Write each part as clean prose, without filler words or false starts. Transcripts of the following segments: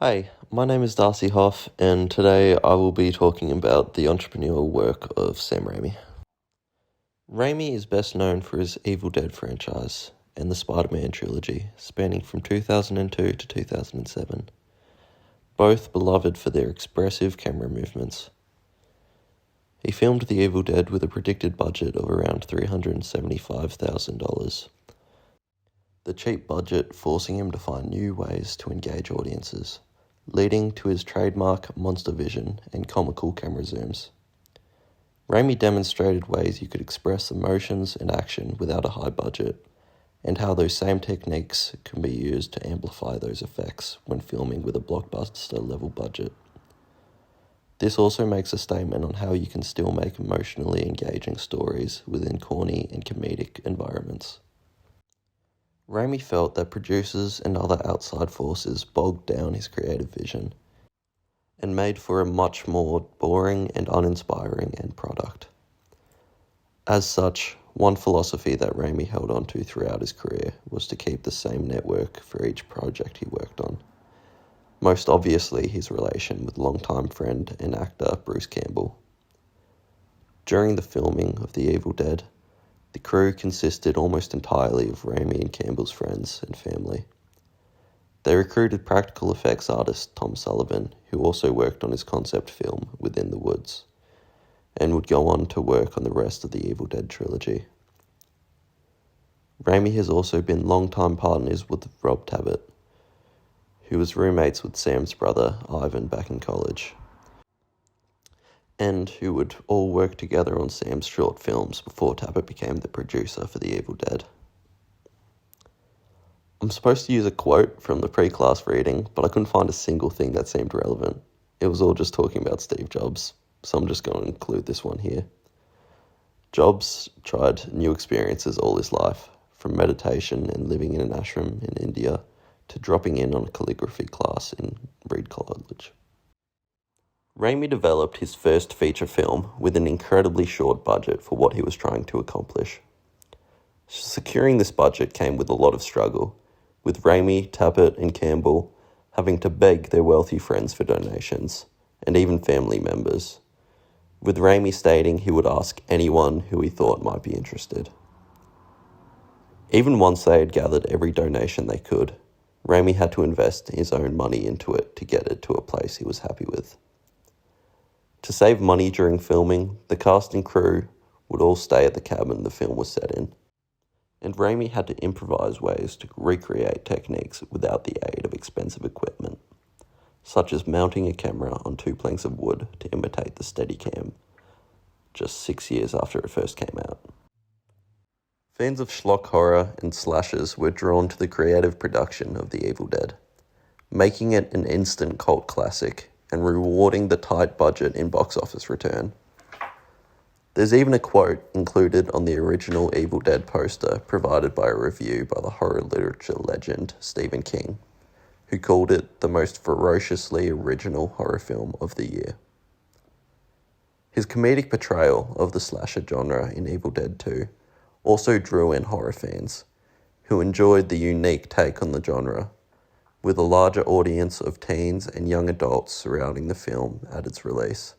Hi, my name is Darcy Hoff, and today I will be talking about the entrepreneurial work of Sam Raimi. Raimi is best known for his Evil Dead franchise and the Spider-Man trilogy, spanning from 2002 to 2007, both beloved for their expressive camera movements. He filmed The Evil Dead with a predicted budget of around $375,000. The cheap budget forcing him to find new ways to engage audiences, leading to his trademark monster vision and comical camera zooms. Raimi demonstrated ways you could express emotions and action without a high budget, and how those same techniques can be used to amplify those effects when filming with a blockbuster level budget. This also makes a statement on how you can still make emotionally engaging stories within corny and comedic environments. Raimi felt that producers and other outside forces bogged down his creative vision and made for a much more boring and uninspiring end product. As such, one philosophy that Raimi held on to throughout his career was to keep the same network for each project he worked on. Most obviously his relation with longtime friend and actor Bruce Campbell. During the filming of The Evil Dead, the crew consisted almost entirely of Raimi and Campbell's friends and family. They recruited practical effects artist Tom Sullivan, who also worked on his concept film Within the Woods, and would go on to work on the rest of the Evil Dead trilogy. Raimi has also been longtime partners with Rob Tabbitt, who was roommates with Sam's brother Ivan back in college, and who would all work together on Sam's short films before Tabbitt became the producer for The Evil Dead. I'm supposed to use a quote from the pre-class reading, but I couldn't find a single thing that seemed relevant. It was all just talking about Steve Jobs, so I'm just going to include this one here. Jobs tried new experiences all his life, from meditation and living in an ashram in India to dropping in on a calligraphy class in Reed College. Raimi developed his first feature film with an incredibly short budget for what he was trying to accomplish. Securing this budget came with a lot of struggle, with Raimi, Tabbitt, and Campbell having to beg their wealthy friends for donations, and even family members, with Raimi stating he would ask anyone who he thought might be interested. Even once they had gathered every donation they could, Raimi had to invest his own money into it to get it to a place he was happy with. To save money during filming, the cast and crew would all stay at the cabin the film was set in, and Raimi had to improvise ways to recreate techniques without the aid of expensive equipment, such as mounting a camera on 2 planks of wood to imitate the Steadicam, just 6 years after it first came out. Fans of schlock horror and slashers were drawn to the creative production of The Evil Dead, making it an instant cult classic and rewarding the tight budget in box office return. There's even a quote included on the original Evil Dead poster provided by a review by the horror literature legend Stephen King, who called it the most ferociously original horror film of the year. His comedic portrayal of the slasher genre in Evil Dead 2 also drew in horror fans, who enjoyed the unique take on the genre, with a larger audience of teens and young adults surrounding the film at its release,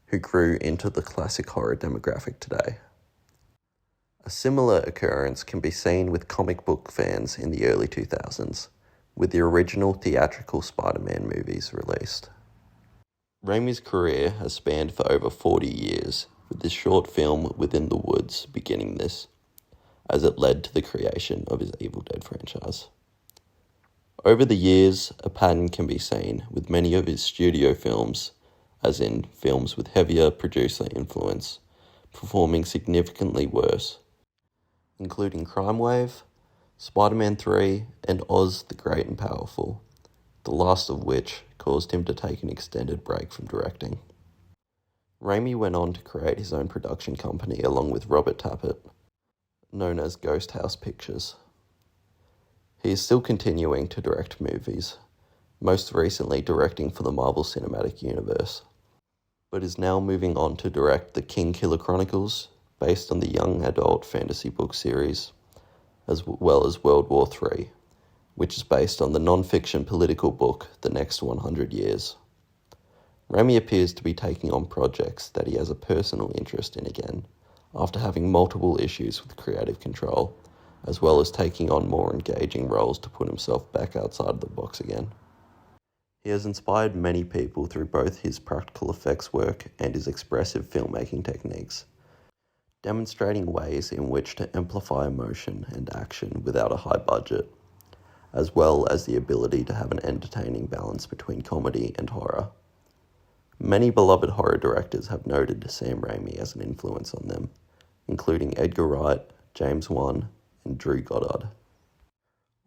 who grew into the classic horror demographic today. A similar occurrence can be seen with comic book fans in the early 2000s, with the original theatrical Spider-Man movies released. Raimi's career has spanned for over 40 years, with this short film Within the Woods beginning this, as it led to the creation of his Evil Dead franchise. Over the years, a pattern can be seen with many of his studio films, as in films with heavier producer influence, performing significantly worse, including Crime Wave, Spider-Man 3, and Oz the Great and Powerful, the last of which caused him to take an extended break from directing. Raimi went on to create his own production company along with Robert Tabbitt, known as Ghost House Pictures. He is still continuing to direct movies, most recently directing for the Marvel Cinematic Universe, but is now moving on to direct the King Killer Chronicles, based on the young adult fantasy book series, as well as World War III, which is based on the non-fiction political book The Next 100 Years. Raimi appears to be taking on projects that he has a personal interest in again, after having multiple issues with creative control, as well as taking on more engaging roles to put himself back outside of the box again. He has inspired many people through both his practical effects work and his expressive filmmaking techniques, demonstrating ways in which to amplify emotion and action without a high budget, as well as the ability to have an entertaining balance between comedy and horror. Many beloved horror directors have noted Sam Raimi as an influence on them, including Edgar Wright, James Wan, and Drew Goddard.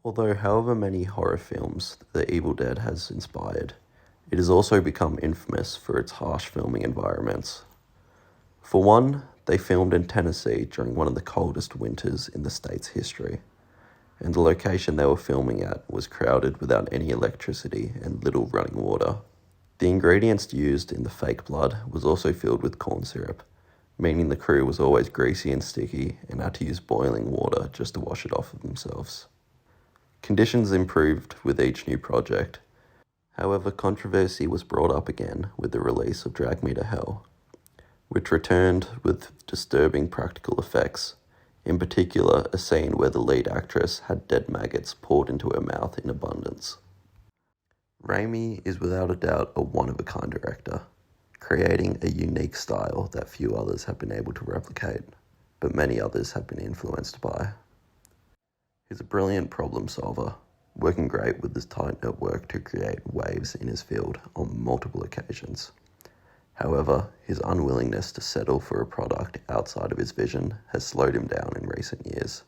Although however many horror films The Evil Dead has inspired, it has also become infamous for its harsh filming environments. For one, they filmed in Tennessee during one of the coldest winters in the state's history, and the location they were filming at was crowded without any electricity and little running water. The ingredients used in the fake blood was also filled with corn syrup, meaning the crew was always greasy and sticky and had to use boiling water just to wash it off of themselves. Conditions improved with each new project. However, controversy was brought up again with the release of Drag Me to Hell, which returned with disturbing practical effects, in particular a scene where the lead actress had dead maggots poured into her mouth in abundance. Raimi is without a doubt a one-of-a-kind director, creating a unique style that few others have been able to replicate, but many others have been influenced by. He's a brilliant problem solver, working great with his tight network to create waves in his field on multiple occasions. However, his unwillingness to settle for a product outside of his vision has slowed him down in recent years,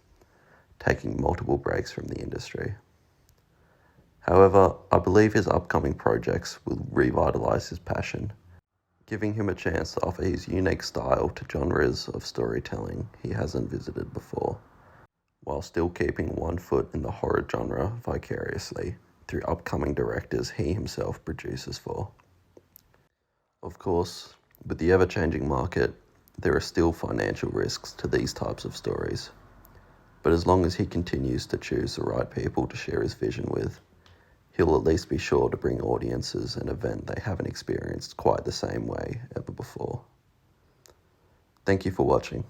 taking multiple breaks from the industry. However, I believe his upcoming projects will revitalize his passion, giving him a chance to offer his unique style to genres of storytelling he hasn't visited before, while still keeping one foot in the horror genre vicariously through upcoming directors he himself produces for. Of course, with the ever-changing market, there are still financial risks to these types of stories, but as long as he continues to choose the right people to share his vision with, he'll at least be sure to bring audiences an event they haven't experienced quite the same way ever before. Thank you for watching.